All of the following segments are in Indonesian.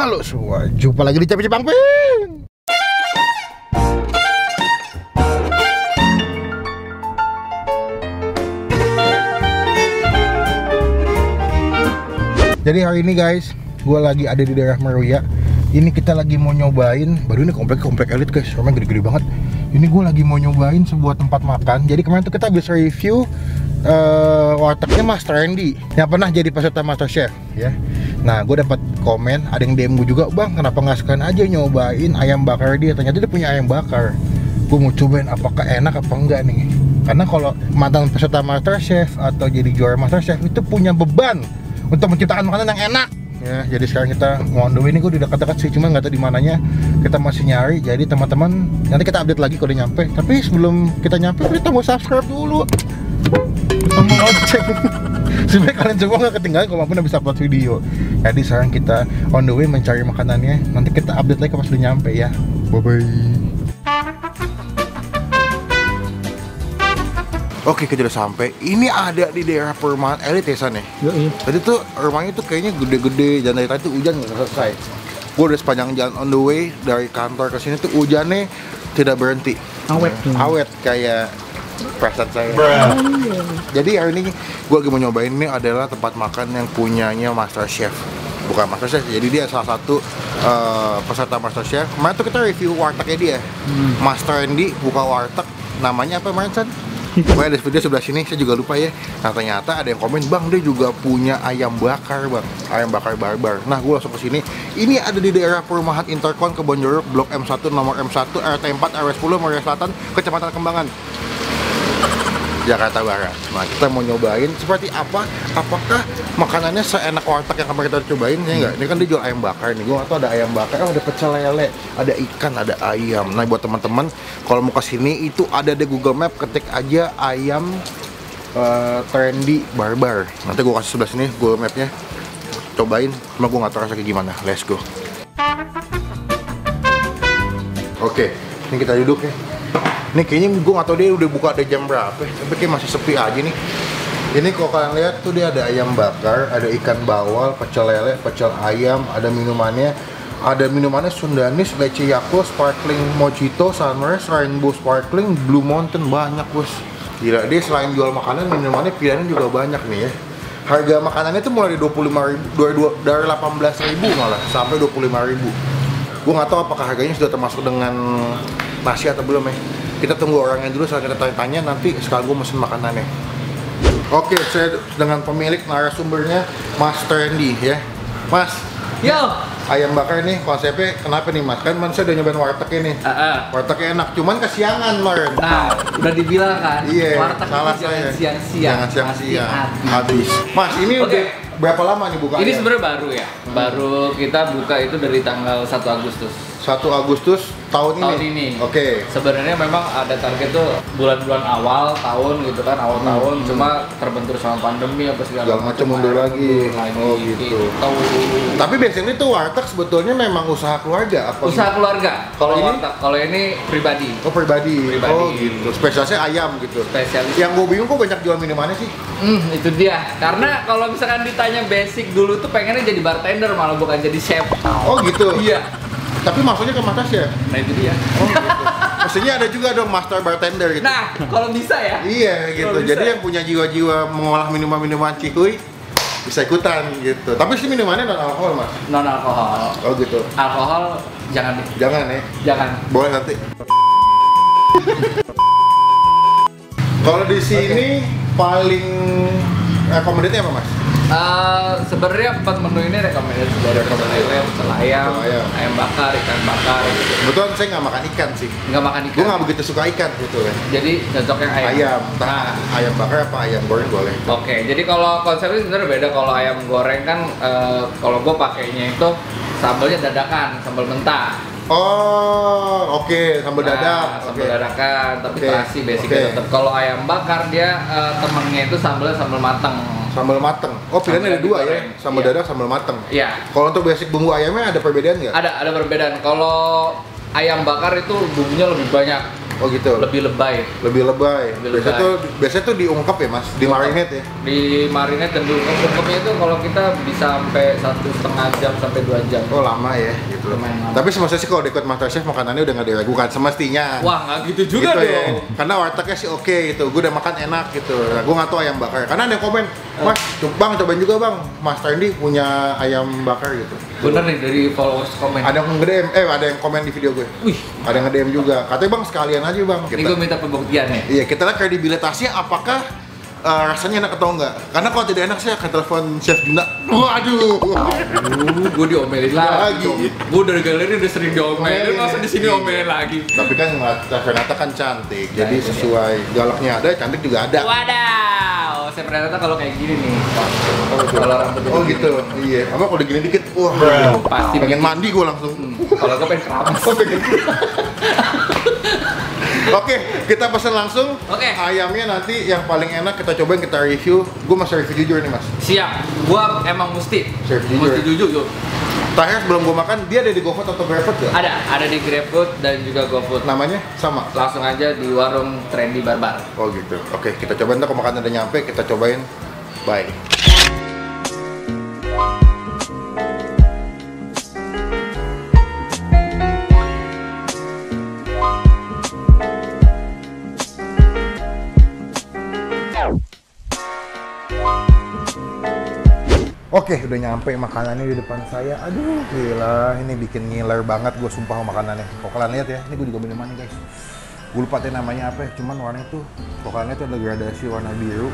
Halo semua, jumpa lagi di Capi Cipang Ping. Jadi hari ini guys, gue lagi ada di daerah Meruya. Ini kita lagi mau nyobain, baru ini komplek elit guys, rumahnya gede-gede banget. Ini gue lagi mau nyobain sebuah tempat makan. Jadi kemarin tuh kita bisa review wartegnya Mas Trendy yang pernah jadi peserta MasterChef ya. Nah, gue dapat komen, ada yang DM gue juga, bang, kenapa nggak sekalian aja nyobain ayam bakar dia? Ternyata dia punya ayam bakar. Gue mau cobain apakah enak apa enggak nih. Karena kalau mantan peserta MasterChef atau jadi juara MasterChef itu punya beban untuk menciptakan makanan yang enak. Ya, jadi sekarang kita on the way. Ini gue di dekat-dekat sih, cuma nggak tahu di mananya. Kita masih nyari. Jadi teman-teman, nanti kita update lagi kalau udah nyampe. Tapi sebelum kita nyampe, kita mau subscribe dulu. Kita mau ngecek supaya kalian semua nggak ketinggalan kalau maupun bisa upload video. Jadi sekarang kita on the way mencari makanannya. Nanti kita update lagi pas udah nyampe ya. Bye bye. Oke, kita udah sampai. Ini ada di daerah perumahan elit ya San ya? Iya. Tadi tuh rumahnya tuh kayaknya gede-gede, dan dari tadi tuh hujan nggak selesai. Gue udah sepanjang jalan on the way dari kantor ke sini tuh hujannya tidak berhenti. Awet kayak perasaan saya. Jadi hari ini gue lagi mau nyobain, ini adalah tempat makan yang punyanya MasterChef. Bukan MasterChef, jadi dia salah satu peserta MasterChef. Kemarin tuh kita review wartegnya dia. Mas Trendy buka warteg, namanya apa kemarin San? Pokoknya ada video sebelah sini, saya juga lupa ya. Nah ternyata ada yang komen, bang dia juga punya ayam bakar bang, ayam bakar barbar. Nah gue langsung ke sini. Ini ada di daerah perumahan Intercon Kebonjeruk, Blok M1, nomor M1, RT 4, RW 10, Meruya Selatan, Kecamatan Kembangan, Jakarta Barat. Nah kita mau nyobain seperti apa, apakah makanannya seenak warteg yang kemarin kita cobain ya enggak? Ini kan dia jual ayam bakar nih, gue nggak tahu ada ayam bakar, ada pecel lele, ada ikan, ada ayam. Nah buat teman-teman kalau mau kesini itu ada di Google Map, ketik aja ayam Trendy barbar. Nanti gue kasih sebelah sini Google Mapnya, cobain. Cuma gue nggak tahu rasanya gimana. Let's go. Oke, ini kita duduk ya. Ini kayaknya gue nggak tahu dia udah buka dari jam berapa, tapi kayak masih sepi aja nih. Ini kalau kalian lihat tuh dia ada ayam bakar, ada ikan bawal, pecel lele, pecel ayam, ada minumannya. Ada minumannya Sundanis, lece Yakult, sparkling mojito, sunrise, rainbow sparkling, blue mountain, banyak bos. Gila, dia selain jual makanan, minumannya pilihannya juga banyak nih ya. Harga makanannya tuh mulai dari 25.000, dari 18.000 malah sampai 25.000. Gue nggak tahu apakah harganya sudah termasuk dengan nasi atau belum ya. Kita tunggu orangnya dulu, setelah kita tanya-tanya nanti sekali gue mesen makanannya. Oke, saya dengan pemilik narasumbernya Mas Trendy ya. Mas, Yo, ayam bakar nih konsepnya kenapa nih Mas? Kan saya udah nyobain wartegnya nih. Wartegnya enak, cuman kesiangan Loren. nah udah dibilang kan, Iya, warteg salah itu saya. jangan siang-siang. Jangan siang-siang. Pasti Habis. Mas, ini Oke. udah berapa lama nih buka? Ini sebenarnya baru ya, baru kita buka itu dari tanggal 1 Agustus 1 Agustus tahun ini. Oke. Sebenarnya memang ada target tuh bulan-bulan awal tahun gitu kan, awal tahun, cuma terbentur sama pandemi apa segala macam mundur lagi. Oh gitu. Tapi biasanya tuh warteg sebetulnya memang usaha keluarga apa? Usaha keluarga. Kalau ini? Kalau ini pribadi. Oh pribadi. Pribadi. Oh gitu. Spesialisnya ayam gitu. Spesialis. Yang gue bingung kok banyak jual minumannya sih? Itu dia. Karena kalau misalkan ditanya basic dulu tuh pengennya jadi bartender malah bukan jadi chef. Oh gitu. Iya. Tapi maksudnya ke Matas ya? Nah itu dia. Oh gitu. Maksudnya ada juga dong master bartender gitu. Nah, kalau bisa ya. Iya gitu. Kalau bisa. Jadi yang punya jiwa-jiwa mengolah minuman-minuman cihuy bisa ikutan gitu. Tapi sih minumannya non alkohol Mas. Non alkohol. Oh gitu. Alkohol jangan deh. Jangan ya. Jangan. Boleh nanti. Kalau di sini paling rekomendasinya apa Mas? Sebenarnya 4 menu ini rekomendasi dari pecel ayam, ayam bakar, ikan bakar. Kebetulan saya nggak makan ikan sih. Nggak makan ikan. Gue nggak begitu suka ikan gitu kan. Jadi cocoknya ayam. Ayam. Nah, ayam bakar apa ayam goreng boleh. Oke, jadi kalau konsepnya sebenarnya beda. Kalau ayam goreng kan, kalau gue pakainya itu sambalnya dadakan, sambal mentah. Oh, oke, sambal dadak. Sambal dadakan, tapi terasi basicnya Oke. tetap. Kalau ayam bakar dia temennya itu sambalnya sambal mateng. Sambal mateng. Oh, pilihannya ada dua ya. Sambal Iya. dadak, sambal mateng. Iya. Kalau untuk basic bumbu ayamnya ada perbedaan nggak? Ada perbedaan. Kalau ayam bakar itu bumbunya lebih banyak. Oh gitu. Lebih lebay. Lebih lebay. Lebih Biasanya tuh diungkep ya mas, di marinate ya. Di marinate dan diungkep-ungkepnya itu kalau kita bisa sampai 1,5 jam sampai 2 jam. Oh lama ya gitu. Lumayan lama. Tapi semestinya sih kalau ikut MasterChef makanannya udah nggak diragukan semestinya. Wah nggak gitu juga gitu dong. Ya. Karena wartegnya sih oke gitu, gue udah makan enak gitu. Nah, gue nggak tahu ayam bakar. Karena ada yang komen, mas, bang cobain juga bang, Mas Randy punya ayam bakar gitu. Bener nih dari followers komen. Ada yang nge-DM, ada yang komen di video gue. Wih, ada yang nge-DM juga. Katanya bang sekalian aja bang. Ini gue minta pembuktian nih. Iya, kita lihat kredibilitasnya apakah rasanya enak atau enggak. Karena kalau tidak enak saya akan telepon Chef Juna. Waduh. Gue diomelin lagi. Gue dari galeri udah sering diomelin, masa di sini omelin lagi. Tapi kan Chef Renata kan cantik, jadi sesuai galaknya ada, cantik juga ada. Wadaw, Chef Renata kalau kayak gini nih. Kalau rambut oh gitu, iya. Apa kalau gini dikit, wah, pasti pengen mandi gue langsung. Kalau gue pengen keramas. Oke, kita pesan langsung. Oke. Ayamnya nanti yang paling enak kita cobain, kita review. Gue masih review jujur nih mas. Siap, gua emang mesti. Mesti jujur yuk. Terakhir sebelum gue makan, dia ada di GoFood atau GrabFood ya? Ada di GrabFood dan juga GoFood. Namanya sama? Langsung aja di warung Trendy Barbar. Oh gitu. Oke, kita cobain ntar kalau makanan udah nyampe, kita cobain. Bye. Oke, udah nyampe makanannya di depan saya. Aduh, gila, ini bikin ngiler banget gue sumpah makanannya. Kalau kalian lihat ya, ini gue juga minuman nih guys. Gue lupa namanya apa ya, cuman warnanya tuh, kalau kalian lihat tuh ada gradasi warna biru,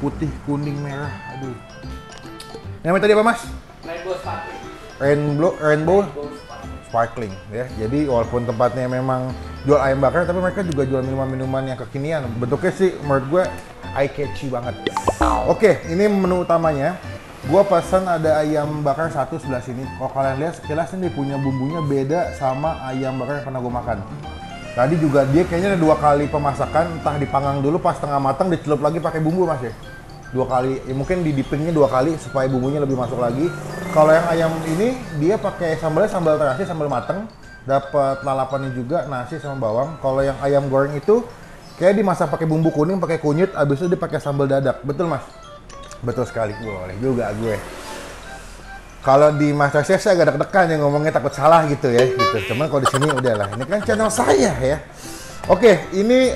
putih, kuning, merah. Aduh. Namanya tadi apa mas? Rainbow Sparkling ya. Jadi walaupun tempatnya memang jual ayam bakar, tapi mereka juga jual minuman-minuman yang kekinian. Bentuknya sih menurut gue eye catchy banget. Oke, ini menu utamanya. Gua pesan ada ayam bakar satu sebelah sini. Kalau kalian lihat sekilas ini punya bumbunya beda sama ayam bakar yang pernah gue makan. Tadi juga dia kayaknya ada 2 kali pemasakan, entah dipanggang dulu pas setengah matang dicelup lagi pakai bumbu mas ya. 2 kali, ya mungkin di dippingnya 2 kali supaya bumbunya lebih masuk lagi. Kalau yang ayam ini dia pakai sambalnya sambal terasi, sambal mateng, dapat lalapannya juga, nasi sama bawang. Kalau yang ayam goreng itu kayak dimasak pakai bumbu kuning, pakai kunyit, abis itu dia pakai sambal dadak. Betul mas? Betul sekali. Boleh juga gue. Kalau di MasterChef saya agak deg-degan ya ngomongnya, takut salah gitu ya. Gitu. Cuman kalau di sini udahlah. Ini kan channel saya ya. Oke, ini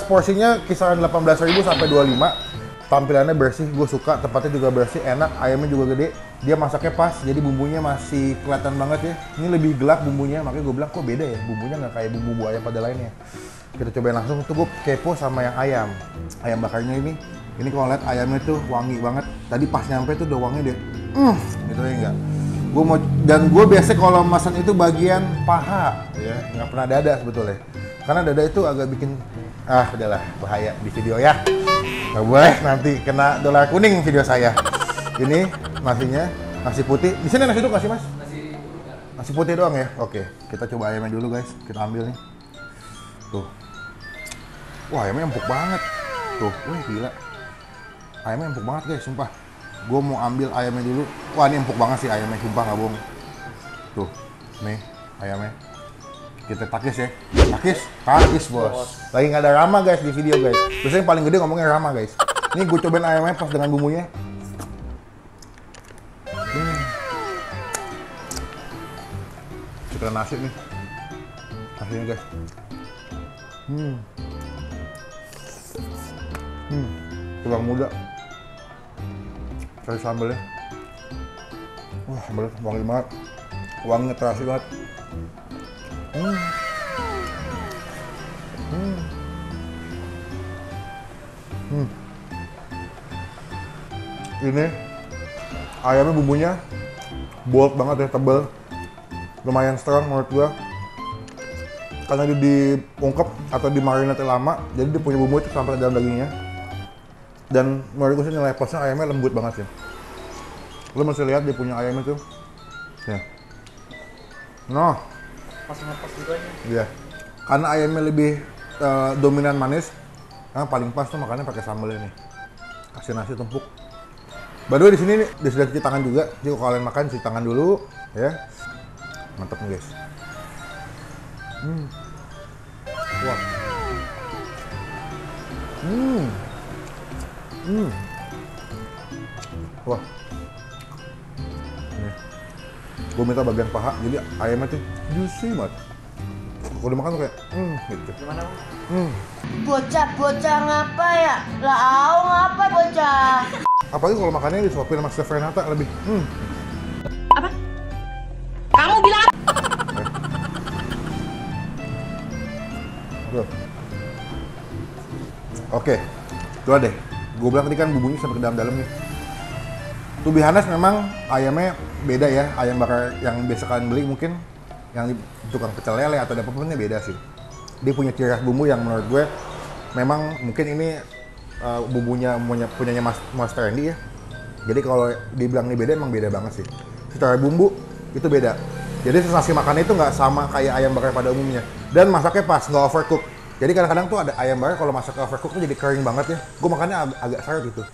porsinya kisaran 18.000 sampai 25. Tampilannya bersih, gue suka. Tempatnya juga bersih, enak. Ayamnya juga gede. Dia masaknya pas, jadi bumbunya masih kelihatan banget ya. Ini lebih gelap bumbunya, makanya gue bilang kok beda ya. Bumbunya nggak kayak bumbu ayam pada lainnya. Kita cobain langsung. Tuh gue kepo sama yang ayam. Ayam bakarnya ini kalau lihat ayamnya tuh wangi banget. Tadi pas nyampe tuh udah wangi deh. Gitu ya enggak. Gue biasa kalau masak itu bagian paha ya, nggak pernah dada sebetulnya. Karena dada itu agak bikin udahlah bahaya di video ya. Nggak boleh nanti kena dolar kuning video saya. Ini nasinya, nasi putih. Di sini nasi uduk nggak sih mas? Nasi putih doang ya. Oke, kita coba ayamnya dulu guys. Kita ambil nih. Tuh. Wah, ayamnya empuk banget. Tuh, wih gila. Ayamnya empuk banget guys, sumpah. Gue mau ambil ayamnya dulu. Wah, ini empuk banget sih ayamnya, sumpah nggak bohong. Tuh, nih ayamnya. Kita takis ya. Takis bos. Lagi nggak ada Rama guys di video guys. Biasanya yang paling gede ngomongnya Rama guys. Ini gue cobain ayamnya pas dengan bumbunya. Kita nasi nih. Nasinya guys. Tulang muda. Cari sambalnya. Wah, sambalnya wangi banget. Wanginya terasi banget. Ini ayamnya bumbunya bold banget ya, tebal. Lumayan strong menurut gua. Karena dia diungkep atau dimarinate lama, jadi dia punya bumbu itu sampai ke dalam dagingnya. Dan menurut gue sih nilai plusnya ayamnya lembut banget sih. Lo mesti lihat dia punya ayamnya tuh. Ya. Noh. Pas ngepas juga nih. Iya. Karena ayamnya lebih dominan manis, nah paling pas tuh makannya pakai sambalnya nih. Kasih nasi tumpuk. By the way di sini nih dia sudah cuci tangan juga. Jadi kalau kalian makan cuci tangan dulu, ya. Mantap nih guys. Wah. Wah. Nih. Gue minta bagian paha, jadi ayamnya tuh juicy banget. Kalau dimakan tuh kayak, gitu. Gimana, Bang? Bocah-bocah ngapa ya? Lah au ngapa bocah? Apalagi kalau makannya disuapin sama Chef Renata lebih, Apa? Kamu bilang Tuh. Oke, coba deh. Gue bilang tadi kan bumbunya sampai ke dalam-dalam nih. To be honest, memang ayamnya beda ya. Ayam bakar yang biasa kalian beli mungkin yang di tukang pecel lele atau apapun beda sih. Dia punya ciri khas bumbu yang menurut gue memang mungkin ini bumbunya punyanya Mas Trendy ya. Jadi kalau dibilang ini beda, emang beda banget sih. Secara bumbu itu beda. Jadi sensasi makannya itu nggak sama kayak ayam bakar pada umumnya. Dan masaknya pas, nggak overcook. Jadi kadang-kadang tuh ada ayam bakar kalau masak overcook tuh jadi kering banget ya. Gue makannya agak seret gitu.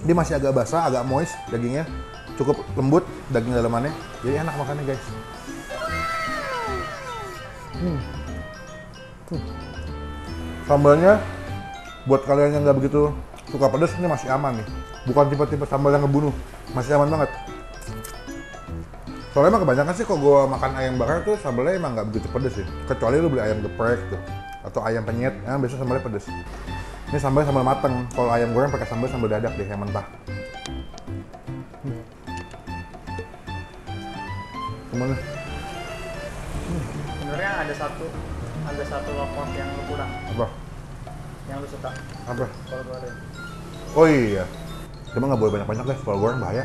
Dia masih agak basah, agak moist dagingnya. Cukup lembut daging dalamannya. Jadi enak makannya guys. Sambalnya buat kalian yang nggak begitu suka pedas ini masih aman nih. Bukan tipe-tipe sambal yang ngebunuh. Masih aman banget. Soalnya emang kebanyakan sih kalau gue makan ayam bakar tuh sambalnya emang nggak begitu pedes sih. Kecuali lu beli ayam geprek tuh atau ayam penyet, biasanya sambalnya pedes. Ini sambal mateng. Kalau ayam goreng pakai sambal dadak deh yang mentah. Gimana? Sebenarnya ada satu lokal yang lu kurang, Apa? yang lu suka. Apa? Kalau goreng. Oh iya. Cuma nggak boleh banyak-banyak guys, kalau goreng bahaya.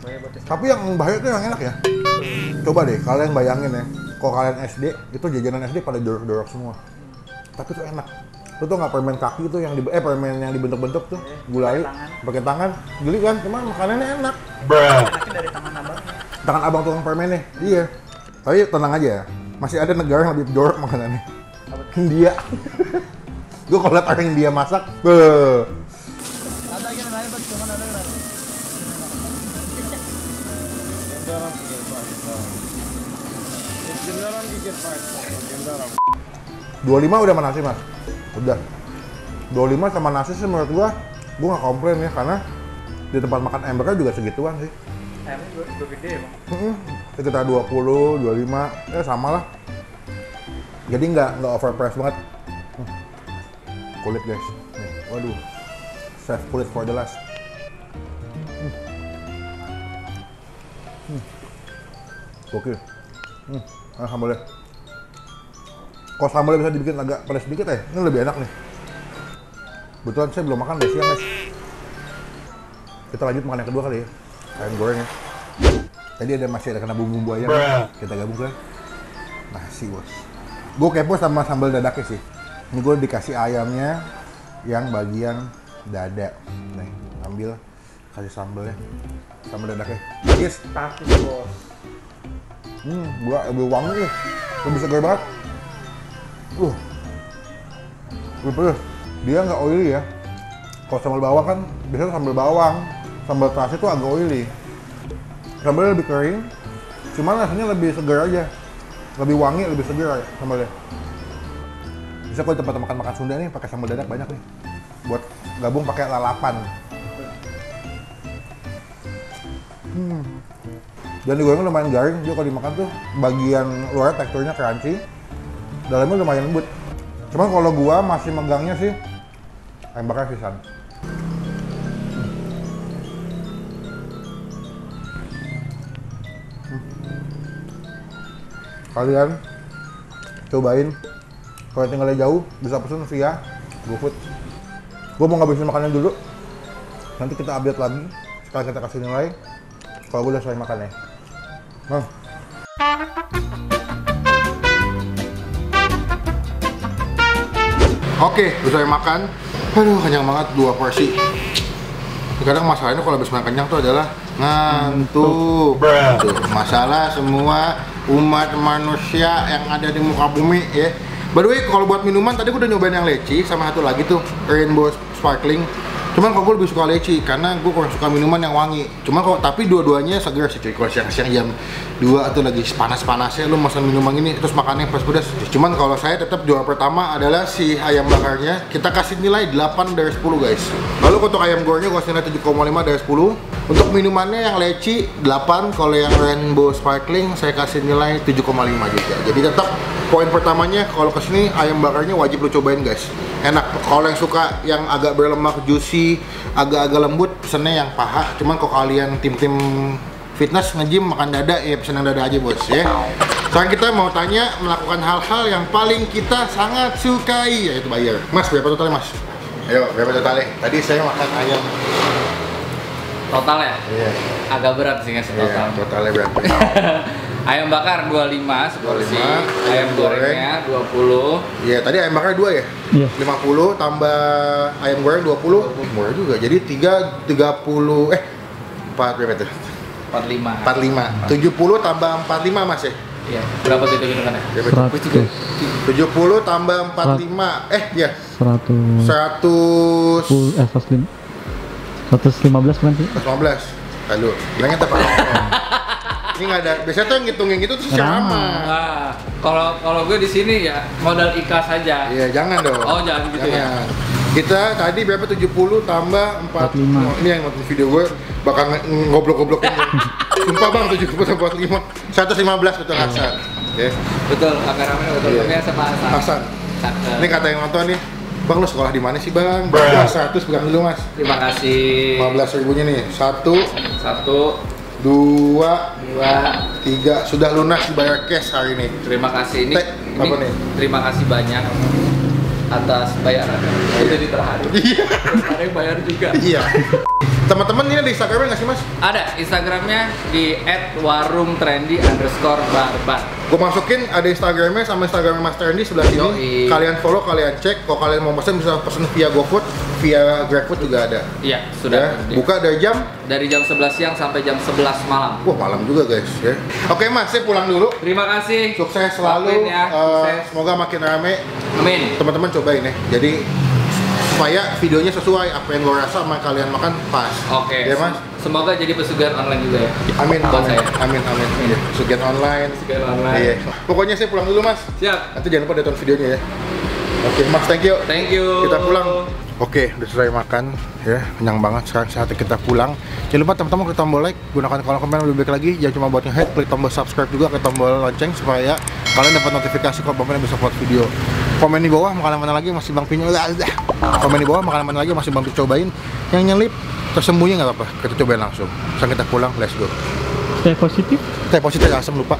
Banyak buat tes. Tapi yang bahaya tuh yang enak ya. Coba deh kalian bayangin ya, kalau kalian SD itu jajanan SD pada dorok-dorok semua. Tapi tuh enak. Lu tuh nggak permen kaki tuh yang permen yang dibentuk-bentuk tuh, gulai, pakai tangan, geli kan? Cuma makanannya enak. Enaknya dari tangan abangnya. Tangan abang tukang permennya, iya. Tapi tenang aja, masih ada negara yang lebih jorok makanannya. India. Gue kalau liat orang India masak, $25 udah sama nasi mas, udah 25 sama nasi sih menurut gua nggak komplain ya, karena di tempat makan ayam bakar juga segituan sih. Ayamnya juga gede ya bang. Sekitar 20, 25, ya sama lah. Jadi nggak overpriced banget. Kulit guys, nih, waduh, save kulit for the last. Oke, sambalnya. Kalau sambalnya bisa dibikin agak pedas sedikit ya, ini lebih enak nih. Betulan saya belum makan deh siang guys. Kita lanjut makan yang kedua kali ya, ayam goreng ya. Tadi masih ada kena bumbu ayam, kita gabung ke nasi bos. Gue kepo sama sambal dadaknya sih. Ini gue dikasih ayamnya yang bagian dada. Nih, ambil, kasih sambalnya, sambal dadaknya. Yes, Takis bos. gua lebih wangi nih, lebih segar banget. Lebih pedas. Dia nggak oily ya. Kalau sambal bawang kan biasanya sambal bawang, sambal terasi itu agak oily. Sambalnya lebih kering, cuman rasanya lebih segar aja, lebih wangi, lebih segar ya sambalnya. Bisa kalau tempat makan Sunda nih pakai sambal dadak banyak nih, buat gabung pakai lalapan. Dan digoreng lumayan garing, dia kalau dimakan tuh bagian luarnya teksturnya crunchy, dalamnya lumayan lembut. Cuman kalau gua masih megangnya sih ayam bakar sisan. Kalian cobain, kalau tinggalnya jauh bisa pesen via GoFood. Gua mau ngabisin makannya dulu, nanti kita update lagi setelah kita kasih nilai kalau gua udah selesai makannya. Oke, udah saya makan. Aduh, kenyang banget, 2 porsi. Kadang masalahnya kalau habis makan kenyang tuh adalah ngantuk. Tuh, masalah semua umat manusia yang ada di muka bumi ya. By the way, kalau buat minuman tadi gue udah nyobain yang leci sama satu lagi tuh Rainbow Sparkling. Cuman kalau gue lebih suka leci karena gue kurang suka minuman yang wangi. Cuma kok tapi dua-duanya segar sih cuy. Kalau siang-siang jam 2 atau lagi panas-panasnya lu makan minuman ini terus makannya pedas-pedas. Cuman kalau saya tetap juara pertama adalah si ayam bakarnya. Kita kasih nilai 8 dari 10 guys. Lalu untuk ayam gorengnya gue kasih nilai 7,5 dari 10. Untuk minumannya yang leci 8, kalau yang rainbow sparkling saya kasih nilai 7,5 juga. Jadi tetap poin pertamanya kalau kesini ayam bakarnya wajib lo cobain guys. Enak. Kalau yang suka yang agak berlemak, juicy, agak-agak lembut, pesennya yang paha. Cuman kalau kalian tim-tim fitness nge-gym makan dada ya pesen yang dada aja bos ya. Sekarang kita mau tanya melakukan hal-hal yang paling kita sangat sukai yaitu bayar. Mas berapa totalnya mas? Ayo berapa totalnya? Tadi saya makan ayam. Total ya? Iya. Agak berat sih ngasih total. Iya, totalnya berapa? Ayam bakar 25 seporsi, 25, ayam gorengnya 20. Iya, tadi ayam bakar 2 ya? Iya. 50 tambah ayam goreng 20. Murah juga. Jadi 30 4 berapa tuh? 45. 45. 70 tambah 45 Mas ya? Iya. Berapa tuh hitungannya? Berapa tuh? 70 tambah 45. Ya. 100 115 kan sih? 115. Lalu, bilangnya tepat. Ini nggak ada. Biasanya tuh yang ngitungin gitu tuh Rama. Ah, kalau gue di sini ya modal ikhlas saja. Iya, jangan dong. Oh, jangan gitu ya. Jangan. Kita tadi berapa 70 tambah 45. Oh, ini yang nonton video gue bakal ngoblok-ngoblokin. Sumpah Bang 70 tambah 45. 115 betul Hasan. Oke. Betul, kameramen betul. Iya. Namanya sama Hasan. Hasan. Cakep. Ini kata yang nonton nih. Bang lu sekolah di mana sih Bang? Mas 100 pegang dulu Mas. Terima kasih. 15 ribunya nih. 1 1 2 2 3 sudah lunas dibayar cash hari ini. Terima kasih ini. Apa nih? Terima kasih banyak atas bayaran. Jadi terharu. Iya. Ada yang bayar juga. Iya. Teman-teman ini ada Instagramnya nggak sih Mas? Ada Instagramnya di @warungtrendy_barbar. Gue masukin ada Instagramnya sama Instagramnya Mas Trendy sebelah sini. Yoi. Kalian follow, kalian cek. Kalau kalian mau pesen bisa pesen via GoFood, via GrabFood juga ada. Iya, sudah. Ya. Buka dari jam? Dari jam 11 siang sampai jam 11 malam. Wah malam juga guys ya. Oke Mas, saya pulang dulu. Terima kasih. Sukses selalu. Maafin ya, sukses. Semoga makin rame. Amin. Teman-teman cobain ya. Jadi supaya videonya sesuai apa yang gue rasa sama kalian makan pas. Oke. Ya Mas. Semoga jadi pesugihan online juga ya. Amin. Buat Amin. saya. Amin. Amin. Iya. Sugihan online. Pesugihan online. Iya. Pokoknya saya pulang dulu Mas. Siap. Nanti jangan lupa tonton videonya ya. Oke Mas, thank you. Thank you. Kita pulang. Oke, udah selesai makan ya, kenyang banget. Sekarang saatnya kita pulang. Jangan lupa teman-teman klik tombol like, gunakan kolom komen lebih baik lagi. Jangan cuma buat nge-hate, klik tombol subscribe juga, klik tombol lonceng supaya kalian dapat notifikasi kalau Bang Pino bisa buat video. Komen di bawah makanan mana lagi masih Bang Pino. Komen di bawah makanan mana lagi masih Bang Pino cobain. Yang nyelip tersembunyi nggak apa-apa, kita cobain langsung. Sekarang kita pulang, let's go. Stay positif. Teh positif asam lupa.